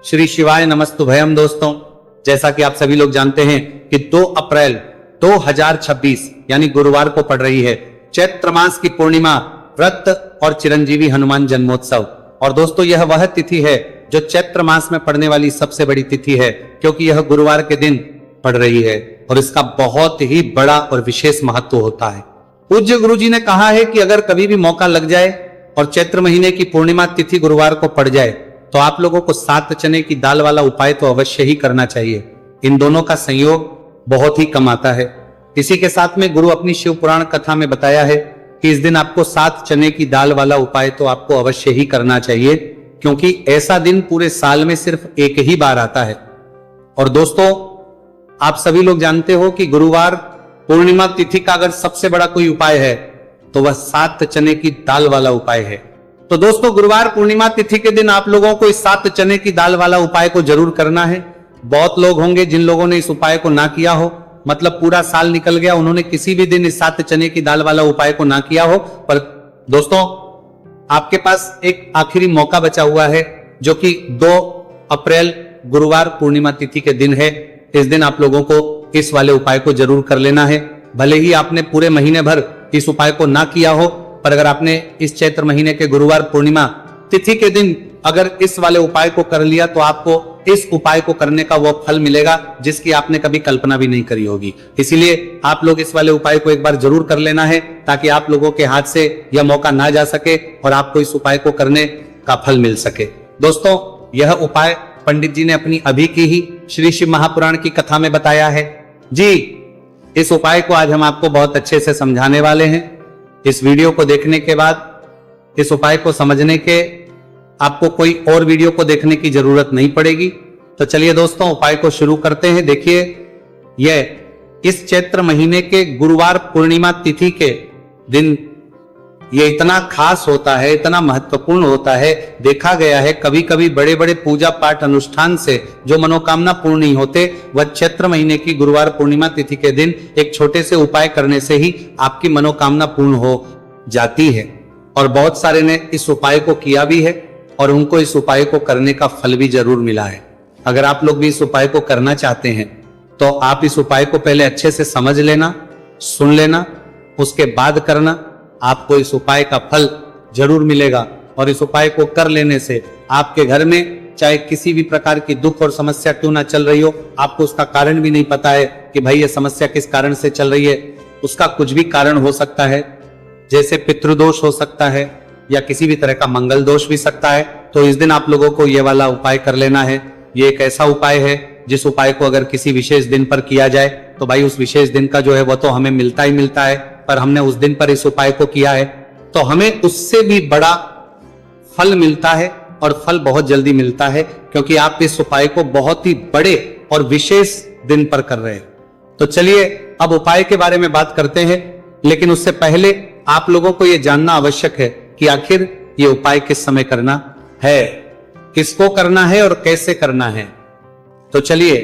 श्री शिवाय नमस्तुभयम। दोस्तों, जैसा कि आप सभी लोग जानते हैं कि 2 अप्रैल 2026 यानी गुरुवार को पड़ रही है चैत्र मास की पूर्णिमा, व्रत और चिरंजीवी हनुमान जन्मोत्सव। और दोस्तों, यह वह तिथि है जो चैत्र मास में पड़ने वाली सबसे बड़ी तिथि है, क्योंकि यह गुरुवार के दिन पड़ रही है और इसका बहुत ही बड़ा और विशेष महत्व होता है। पूज्य गुरु जी ने कहा है कि अगर कभी भी मौका लग जाए और चैत्र महीने की पूर्णिमा तिथि गुरुवार को पड़ जाए तो आप लोगों को 7 चने की दाल वाला उपाय तो अवश्य ही करना चाहिए। इन दोनों का संयोग बहुत ही कम आता है। इसी के साथ में गुरु अपनी शिव पुराण कथा में बताया है कि इस दिन आपको 7 चने की दाल वाला उपाय तो आपको अवश्य ही करना चाहिए, क्योंकि ऐसा दिन पूरे साल में सिर्फ एक ही बार आता है। और दोस्तों, आप सभी लोग जानते हो कि गुरुवार पूर्णिमा तिथि का अगर सबसे बड़ा कोई उपाय है तो वह 7 चने की दाल वाला उपाय है। तो दोस्तों, गुरुवार पूर्णिमा तिथि के दिन आप लोगों को इस 7 चने की दाल वाला उपाय को जरूर करना है। बहुत लोग होंगे जिन लोगों ने इस उपाय को ना किया हो, मतलब पूरा साल निकल गया, उन्होंने किसी भी दिन इस 7 चने की दाल वाला उपाय को ना किया हो। पर दोस्तों, आपके पास एक आखिरी मौका बचा हुआ है, जो कि 2 अप्रैल गुरुवार पूर्णिमा तिथि के दिन है। इस दिन आप लोगों को इस वाले उपाय को जरूर कर लेना है। भले ही आपने पूरे महीने भर इस उपाय को ना किया हो, पर अगर आपने इस चैत्र महीने के गुरुवार पूर्णिमा तिथि के दिन अगर इस वाले उपाय को कर लिया तो आपको इस उपाय को करने का वो फल मिलेगा जिसकी आपने कभी कल्पना भी नहीं करी होगी। इसीलिए आप लोग इस वाले उपाय को एक बार जरूर कर लेना है, ताकि आप लोगों के हाथ से यह मौका ना जा सके और आपको इस उपाय को करने का फल मिल सके। दोस्तों, यह उपाय पंडित जी ने अपनी अभी की ही श्री शिव महापुराण की कथा में बताया है जी। इस उपाय को आज हम आपको बहुत अच्छे से समझाने वाले हैं। इस वीडियो को देखने के बाद, इस उपाय को समझने के आपको कोई और वीडियो को देखने की जरूरत नहीं पड़ेगी। तो चलिए दोस्तों, उपाय को शुरू करते हैं। देखिए, यह इस चैत्र महीने के गुरुवार पूर्णिमा तिथि के दिन ये इतना खास होता है, इतना महत्वपूर्ण होता है। देखा गया है कभी कभी बड़े बड़े पूजा पाठ अनुष्ठान से जो मनोकामना पूर्ण नहीं होते, वह चैत्र महीने की गुरुवार पूर्णिमा तिथि के दिन एक छोटे से उपाय करने से ही आपकी मनोकामना पूर्ण हो जाती है। और बहुत सारे ने इस उपाय को किया भी है और उनको इस उपाय को करने का फल भी जरूर मिला है। अगर आप लोग भी इस उपाय को करना चाहते हैं तो आप इस उपाय को पहले अच्छे से समझ लेना, सुन लेना, उसके बाद करना। आपको इस उपाय का फल जरूर मिलेगा और इस उपाय को कर लेने से आपके घर में चाहे किसी भी प्रकार की दुख और समस्या क्यों ना चल रही हो, आपको उसका कारण भी नहीं पता है कि भाई ये समस्या किस कारण से चल रही है, उसका कुछ भी कारण हो सकता है, जैसे पितृदोष हो सकता है या किसी भी तरह का मंगल दोष भी सकता है। तो इस दिन आप लोगों को ये वाला उपाय कर लेना है। ये एक ऐसा उपाय है जिस उपाय को अगर किसी विशेष दिन पर किया जाए तो भाई उस विशेष दिन का जो है वो तो हमें मिलता ही मिलता है, पर हमने उस दिन पर इस उपाय को किया है तो हमें उससे भी बड़ा फल मिलता है, और फल बहुत जल्दी मिलता है, क्योंकि आप इस उपाय को बहुत ही बड़े और विशेष दिन पर कर रहे हैं। तो चलिए अब उपाय के बारे में बात करते हैं, लेकिन उससे पहले आप लोगों को यह जानना आवश्यक है कि आखिर ये उपाय किस समय करना है, किसको करना है और कैसे करना है। तो चलिए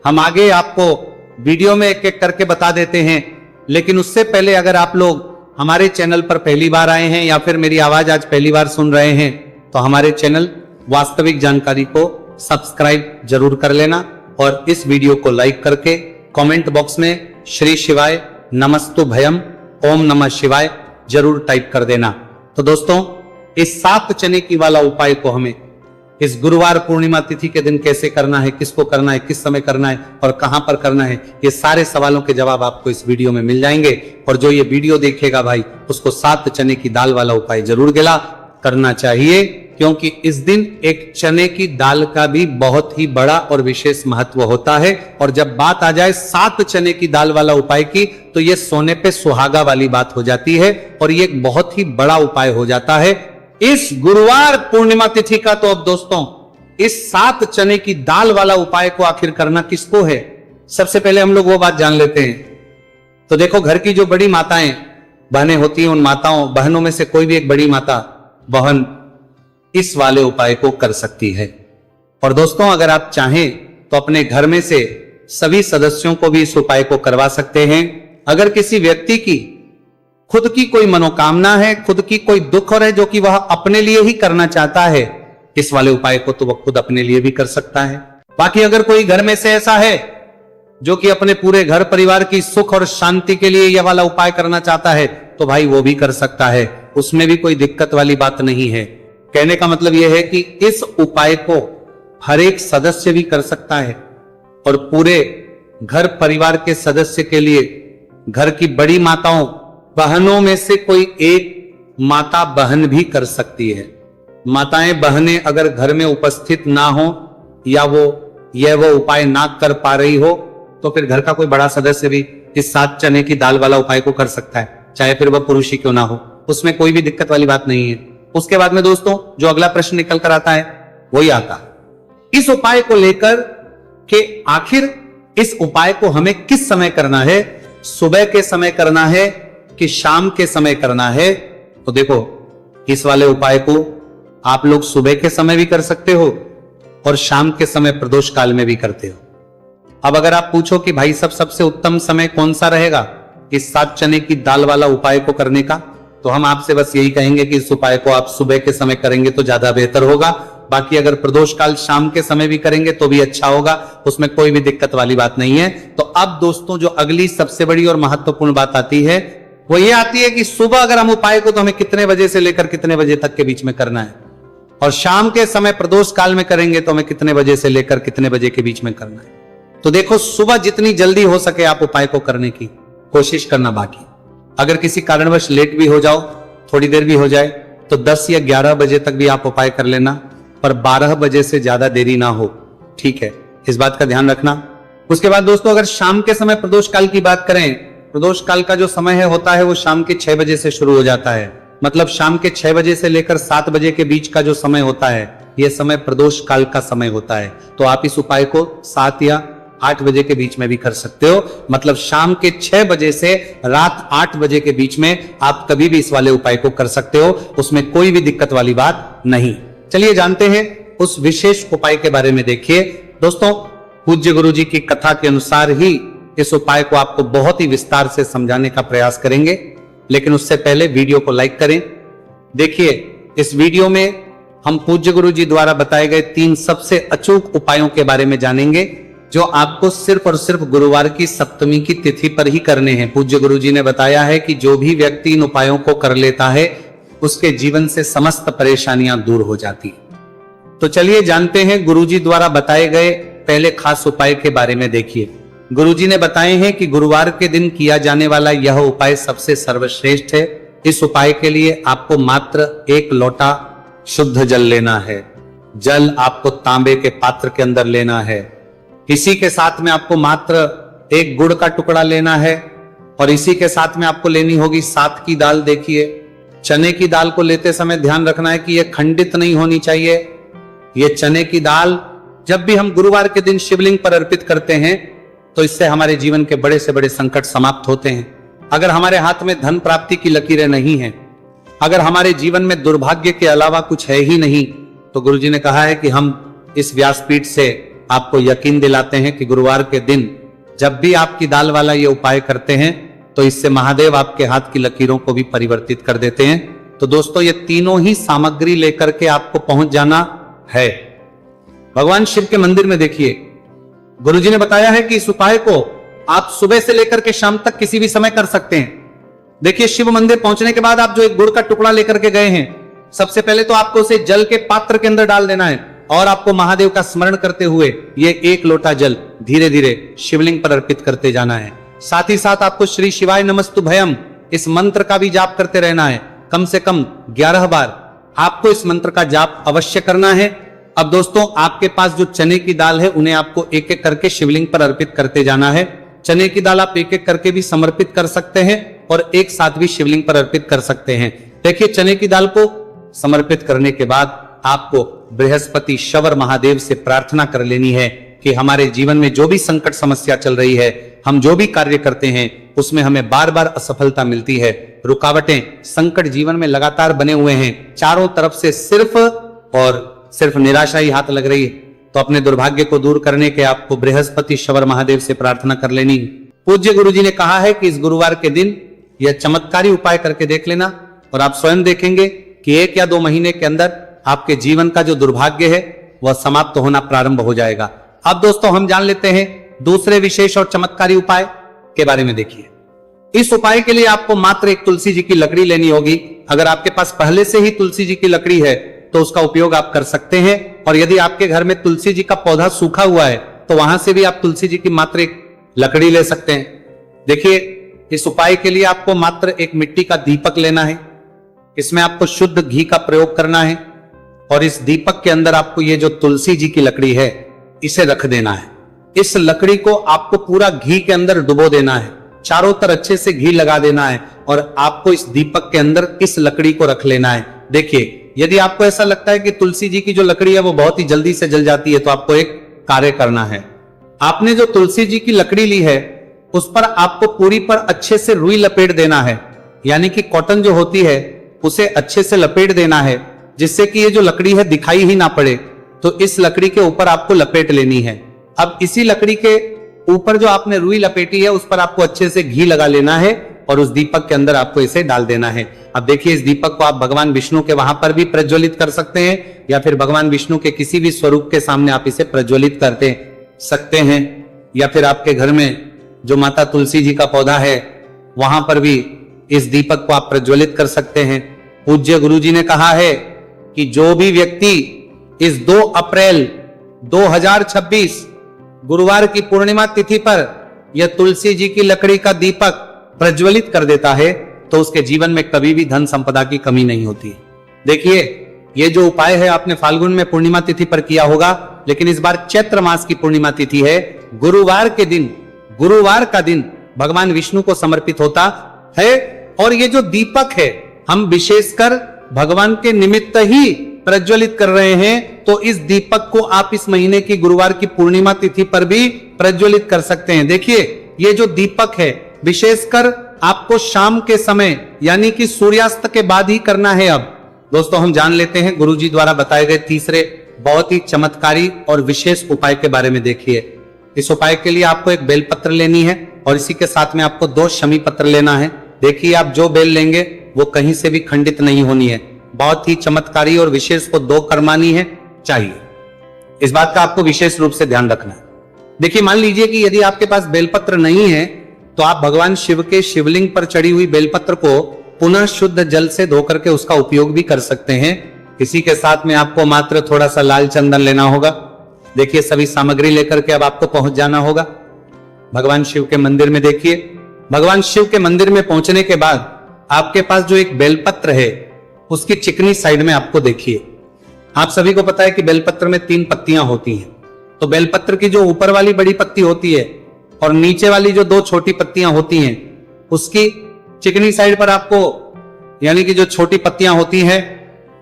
हम आगे आपको वीडियो में एक एक करके बता देते हैं, लेकिन उससे पहले अगर आप लोग हमारे चैनल पर पहली बार आए हैं या फिर मेरी आवाज आज पहली बार सुन रहे हैं तो हमारे चैनल वास्तविक जानकारी को सब्सक्राइब जरूर कर लेना और इस वीडियो को लाइक करके कमेंट बॉक्स में श्री शिवाय नमस्तुभयम ओम नमः शिवाय जरूर टाइप कर देना। तो दोस्तों, इस 7 चने की वाला उपाय को हमें इस गुरुवार पूर्णिमा तिथि के दिन कैसे करना है, किसको करना है, किस समय करना है और कहां पर करना है, ये सारे सवालों के जवाब आपको इस वीडियो में मिल जाएंगे। और जो ये वीडियो देखेगा भाई, उसको 7 चने की दाल वाला उपाय जरूर गिला करना चाहिए, क्योंकि इस दिन एक चने की दाल का भी बहुत ही बड़ा और विशेष महत्व होता है। और जब बात आ जाए 7 चने की दाल वाला उपाय की, तो ये सोने पे सुहागा वाली बात हो जाती है और ये एक बहुत ही बड़ा उपाय हो जाता है इस गुरुवार पूर्णिमा तिथि का। तो अब दोस्तों, इस 7 चने की दाल वाला उपाय को आखिर करना किसको है, सबसे पहले हम लोग वो बात जान लेते हैं। तो देखो, घर की जो बड़ी माताएं बहनें होती हैं, उन माताओं बहनों में से कोई भी एक बड़ी माता बहन इस वाले उपाय को कर सकती है। और दोस्तों, अगर आप चाहें तो अपने घर में से सभी सदस्यों को भी इस उपाय को करवा सकते हैं। अगर किसी व्यक्ति की खुद की कोई मनोकामना है, खुद की कोई दुख और है जो कि वह अपने लिए ही करना चाहता है, इस वाले उपाय को तो वह खुद अपने लिए भी कर सकता है। बाकी अगर कोई घर में से ऐसा है जो कि अपने पूरे घर परिवार की सुख और शांति के लिए यह वाला उपाय करना चाहता है, तो भाई वो भी कर सकता है, उसमें भी कोई दिक्कत वाली बात नहीं है। कहने का मतलब यह है कि इस उपाय को हर एक सदस्य भी कर सकता है और पूरे घर परिवार के सदस्य के लिए घर की बड़ी माताओं बहनों में से कोई एक माता बहन भी कर सकती है। माताएं बहनें अगर घर में उपस्थित ना हो या वो उपाय ना कर पा रही हो, तो फिर घर का कोई बड़ा सदस्य भी इस 7 चने की दाल वाला उपाय को कर सकता है, चाहे फिर वह पुरुष ही क्यों ना हो, उसमें कोई भी दिक्कत वाली बात नहीं है। उसके बाद में दोस्तों जो अगला प्रश्न निकल कर आता है वही आता है इस उपाय को लेकर कि आखिर इस उपाय को हमें किस समय करना है, सुबह के समय करना है कि शाम के समय करना है। तो देखो, इस वाले उपाय को आप लोग सुबह के समय भी कर सकते हो और शाम के समय प्रदोष काल में भी करते हो। अब अगर आप पूछो कि भाई सबसे उत्तम समय कौन सा रहेगा इस 7 चने की दाल वाला उपाय को करने का, तो हम आपसे बस यही कहेंगे कि इस उपाय को आप सुबह के समय करेंगे तो ज्यादा बेहतर होगा। बाकी अगर प्रदोष काल शाम के समय भी करेंगे तो भी अच्छा होगा, उसमें कोई भी दिक्कत वाली बात नहीं है। तो अब दोस्तों जो अगली सबसे बड़ी और महत्वपूर्ण बात आती है वो ये आती है कि सुबह अगर हम उपाय को तो हमें कितने बजे से लेकर कितने बजे तक के बीच में करना है, और शाम के समय प्रदोष काल में करेंगे तो हमें कितने बजे से लेकर कितने बजे के बीच में करना है। तो देखो, सुबह जितनी जल्दी हो सके आप उपाय को करने की कोशिश करना। बाकी अगर किसी कारणवश लेट भी हो जाओ, थोड़ी देर भी हो जाए, तो 10 या 11 बजे तक भी आप उपाय कर लेना, पर 12 बजे से ज्यादा देरी ना हो, ठीक है, इस बात का ध्यान रखना। उसके बाद दोस्तों अगर शाम के समय प्रदोष काल की बात करें, प्रदोष काल का जो समय है होता है वो शाम के 6 बजे से शुरू हो जाता है। मतलब शाम के 6 बजे से लेकर 7 बजे के बीच का जो समय होता है यह समय प्रदोष काल का समय होता है। तो आप इस उपाय को 7 या 8 बजे के बीच में भी कर सकते हो। मतलब शाम के 6 बजे से रात 8 बजे के बीच में आप कभी भी इस वाले उपाय को कर सकते हो, उसमें कोई भी दिक्कत वाली बात नहीं। चलिए जानते हैं उस विशेष उपाय के बारे में। देखिए दोस्तों, पूज्य गुरु जी की कथा के अनुसार ही इस उपाय को आपको बहुत ही विस्तार से समझाने का प्रयास करेंगे, लेकिन उससे पहले वीडियो को लाइक करें। देखिए, इस वीडियो में हम पूज्य गुरु जी द्वारा बताए गए 3 सबसे अचूक उपायों के बारे में जानेंगे, जो आपको सिर्फ और सिर्फ गुरुवार की सप्तमी की तिथि पर ही करने हैं। पूज्य गुरु जी ने बताया है कि जो भी व्यक्ति इन उपायों को कर लेता है उसके जीवन से समस्त परेशानियां दूर हो जाती हैं। तो चलिए जानते हैं गुरुजी द्वारा बताए गए पहले खास उपाय के बारे में। देखिए, गुरुजी ने बताए हैं कि गुरुवार के दिन किया जाने वाला यह उपाय सबसे सर्वश्रेष्ठ है। इस उपाय के लिए आपको मात्र 1 लोटा शुद्ध जल लेना है। जल आपको तांबे के पात्र के अंदर लेना है। इसी के साथ में आपको मात्र 1 गुड़ का टुकड़ा लेना है, और इसी के साथ में आपको लेनी होगी 7 की दाल। देखिए, चने की दाल को लेते समय ध्यान रखना है कि यह खंडित नहीं होनी चाहिए। यह चने की दाल जब भी हम गुरुवार के दिन शिवलिंग पर अर्पित करते हैं तो इससे हमारे जीवन के बड़े से बड़े संकट समाप्त होते हैं। अगर हमारे हाथ में धन प्राप्ति की लकीरें नहीं हैं, अगर हमारे जीवन में दुर्भाग्य के अलावा कुछ है ही नहीं, तो गुरुजी ने कहा है कि हम इस व्यासपीठ से आपको यकीन दिलाते हैं कि गुरुवार के दिन जब भी आपकी दाल वाला ये उपाय करते हैं तो इससे महादेव आपके हाथ की लकीरों को भी परिवर्तित कर देते हैं। तो दोस्तों, ये तीनों ही सामग्री लेकर के आपको पहुंच जाना है भगवान शिव के मंदिर में। देखिए, गुरुजी ने बताया है कि इस उपाय को आप सुबह से लेकर के शाम तक किसी भी समय कर सकते हैं। देखिए, शिव मंदिर पहुंचने के बाद आप जो एक गुड़ का टुकड़ा लेकर के गए हैं, सबसे पहले तो आपको उसे जल के पात्र के अंदर डाल देना है, और आपको महादेव का स्मरण करते हुए ये 1 लोटा जल धीरे धीरे शिवलिंग पर अर्पित करते जाना है। साथ ही साथ आपको श्री शिवाय नमस्तुभयम इस मंत्र का भी जाप करते रहना है। कम से कम 11 बार आपको इस मंत्र का जाप अवश्य करना है। अब दोस्तों, आपके पास जो चने की दाल है उन्हें आपको एक एक करके शिवलिंग पर अर्पित करते जाना है। चने की दाल आप एक एक करके भी समर्पित कर सकते हैं और एक साथ भी शिवलिंग पर अर्पित कर सकते हैं। देखिए, चने की दाल को समर्पित करने के बाद आपको बृहस्पति शवर महादेव से प्रार्थना कर लेनी है कि हमारे जीवन में जो भी संकट समस्या चल रही है, हम जो भी कार्य करते हैं उसमें हमें बार बार असफलता मिलती है, रुकावटें संकट जीवन में लगातार बने हुए हैं, चारों तरफ से सिर्फ और सिर्फ निराशा ही हाथ लग रही है, तो अपने दुर्भाग्य को दूर करने के आपको बृहस्पति शवर महादेव से प्रार्थना कर लेनी। पूज्य गुरुजी ने कहा है कि इस गुरुवार के दिन यह चमत्कारी उपाय करके देख लेना, और आप स्वयं देखेंगे कि 1 या 2 महीने के अंदर आपके जीवन का जो दुर्भाग्य है वह समाप्त होना प्रारंभ हो जाएगा। अब दोस्तों हम जान लेते हैं दूसरे विशेष और चमत्कारी उपाय के बारे में। देखिए, इस उपाय के लिए आपको मात्र एक तुलसी जी की लकड़ी लेनी होगी। अगर आपके पास पहले से ही तुलसी जी की लकड़ी है तो उसका उपयोग आप कर सकते हैं, और यदि आपके घर में तुलसी जी का पौधा सूखा हुआ है तो वहां से भी आप तुलसी जी की मात्र एक लकड़ी ले सकते हैं। देखिए, इस उपाय के लिए आपको मात्र एक मिट्टी का दीपक लेना है। इसमें आपको शुद्ध घी का प्रयोग करना है, और इस दीपक के अंदर आपको ये जो तुलसी जी की लकड़ी है इसे रख देना है। इस लकड़ी को आपको पूरा घी के अंदर डुबो देना है, चारों तरफ अच्छे से घी लगा देना है, और आपको इस दीपक के अंदर इस लकड़ी को रख लेना है। देखिए, यदि आपको ऐसा लगता है कि तुलसी जी की जो लकड़ी है वो बहुत ही जल्दी से जल जाती है, तो आपको एक कार्य करना है। आपने जो तुलसी जी की लकड़ी ली है उस पर आपको पूरी पर अच्छे से रुई लपेट देना है, यानी कि कॉटन जो होती है उसे अच्छे से लपेट देना है, जिससे कि ये जो लकड़ी है दिखाई ही ना पड़े। तो इस लकड़ी के ऊपर आपको लपेट लेनी है। अब इसी लकड़ी के ऊपर जो आपने रुई लपेटी है उस पर आपको अच्छे से घी लगा लेना है, और उस दीपक के अंदर आपको इसे डाल देना है। अब देखिए, इस दीपक को आप भगवान विष्णु के वहां पर भी प्रज्वलित कर सकते हैं, या फिर भगवान विष्णु के किसी भी स्वरूप के सामने आप इसे प्रज्वलित करते सकते हैं, या फिर आपके घर में जो माता तुलसी जी का पौधा है वहां पर भी इस दीपक को आप प्रज्वलित कर सकते हैं। पूज्य गुरु जी ने कहा है कि जो भी व्यक्ति इस 2 अप्रैल 2026 गुरुवार की पूर्णिमा तिथि पर यह तुलसी जी की लकड़ी का दीपक प्रज्वलित कर देता है तो उसके जीवन में कभी भी धन संपदा की कमी नहीं होती। देखिए, ये जो उपाय है आपने फाल्गुन में पूर्णिमा तिथि पर किया होगा, लेकिन इस बार चैत्र मास की पूर्णिमा तिथि है, गुरुवार के दिन, गुरुवार का दिन भगवान विष्णु को समर्पित होता है। और ये जो दीपक है हम विशेषकर भगवान के निमित्त ही प्रज्वलित कर रहे हैं, तो इस दीपक को आप इस महीने की गुरुवार की पूर्णिमा तिथि पर भी प्रज्वलित कर सकते हैं। देखिए, ये जो दीपक है विशेषकर आपको शाम के समय यानी कि सूर्यास्त के बाद ही करना है। अब दोस्तों हम जान लेते हैं गुरुजी द्वारा बताए गए तीसरे बहुत ही चमत्कारी और विशेष उपाय के बारे में। देखिए, इस उपाय के लिए आपको एक बेलपत्र लेनी है, और इसी के साथ में आपको 2 शमी पत्र लेना है। देखिए, आप जो बेल लेंगे वो कहीं से भी खंडित नहीं होनी है, बहुत ही चमत्कारी और विशेष को 2 कर्मानी है चाहिए। इस बात का आपको विशेष रूप से ध्यान रखना है। देखिए, मान लीजिए कि यदि आपके पास बेलपत्र नहीं है तो आप भगवान शिव के शिवलिंग पर चढ़ी हुई बेलपत्र को पुनः शुद्ध जल से धो करके उसका उपयोग भी कर सकते हैं। इसी के साथ में आपको मात्र थोड़ा सा लाल चंदन लेना होगा। देखिए, सभी सामग्री लेकर के अब आपको पहुंच जाना होगा भगवान शिव के मंदिर में। देखिए, भगवान शिव के मंदिर में पहुंचने के बाद आपके पास जो एक बेलपत्र है उसकी चिकनी साइड में आपको देखिए, आप सभी को पता है कि बेलपत्र में 3 पत्तियां होती हैं। तो बेलपत्र की जो ऊपर वाली बड़ी पत्ती होती है और नीचे वाली जो 2 छोटी पत्तियां होती हैं, उसकी चिकनी साइड पर आपको, यानी कि जो छोटी पत्तियां होती हैं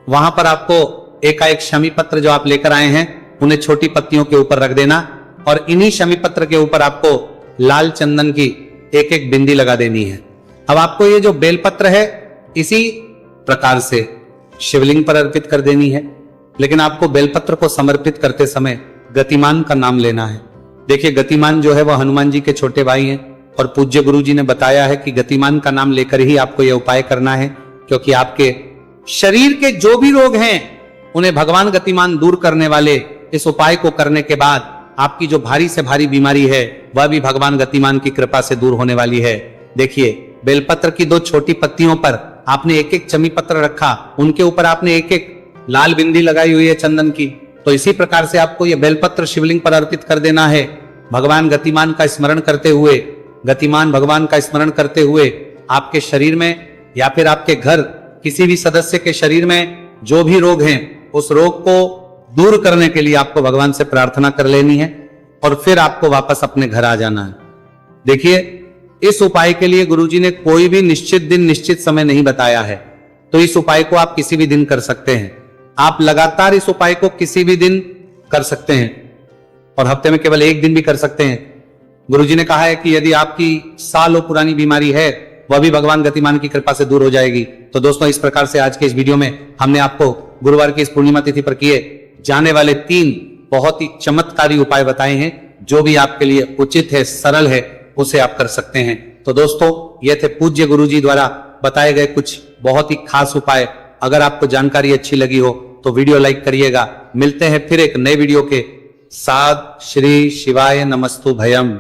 वहां पर आपको एकाएक शमी पत्र जो आप लेकर आए हैं उन्हें छोटी पत्तियों के ऊपर रख देना, और इन्हीं शमी पत्र के ऊपर आपको लाल चंदन की एक एक बिंदी लगा देनी है। अब आपको ये जो बेलपत्र है इसी प्रकार से शिवलिंग पर अर्पित कर देनी है, लेकिन आपको बेलपत्र को समर्पित करते समय गतिमान का नाम लेना है। देखिए, गतिमान जो है वह हनुमान जी के छोटे भाई हैं, और पूज्य गुरु जी ने बताया है कि गतिमान का नाम लेकर ही आपको यह उपाय करना है, क्योंकि आपके शरीर के जो भी रोग हैं उन्हें भगवान गतिमान दूर करने वाले इस उपाय को करने के बाद आपकी जो भारी से भारी बीमारी है वह भी भगवान गतिमान की कृपा से दूर होने वाली है। देखिए, बेलपत्र की 2 छोटी पत्तियों पर आपने एक एक चमी पत्र रखा, उनके ऊपर आपने एक एक लाल बिंदी लगाई हुई है चंदन की। तो इसी प्रकार से आपको यह बेलपत्र शिवलिंग पर अर्पित कर देना है। भगवान गतिमान का स्मरण करते हुए, गतिमान भगवान का स्मरण करते हुए आपके शरीर में या फिर आपके घर किसी भी सदस्य के शरीर में जो भी रोग हैं उस रोग को दूर करने के लिए आपको भगवान से प्रार्थना कर लेनी है, और फिर आपको वापस अपने घर आ जाना है। देखिए, इस उपाय के लिए गुरुजी ने कोई भी निश्चित दिन निश्चित समय नहीं बताया है, तो इस उपाय को आप किसी भी दिन कर सकते हैं। आप लगातार इस उपाय को किसी भी दिन कर सकते हैं, और हफ्ते में केवल 1 दिन भी कर सकते हैं। गुरुजी ने कहा है कि यदि आपकी सालों पुरानी बीमारी है वह भी भगवान गतिमान की कृपा से दूर हो जाएगी। तो दोस्तों, इस प्रकार से आज के इस वीडियो में हमने आपको गुरुवार की इस पूर्णिमा तिथि पर किए जाने वाले 3 बहुत ही चमत्कारी उपाय बताए हैं। जो भी आपके लिए उचित है, सरल है, उसे आप कर सकते हैं। तो दोस्तों, ये थे पूज्य गुरुजी द्वारा बताए गए कुछ बहुत ही खास उपाय। अगर आपको जानकारी अच्छी लगी हो तो वीडियो लाइक करिएगा। मिलते हैं फिर एक नए वीडियो के साथ। श्री शिवाय नमस्तु भयम।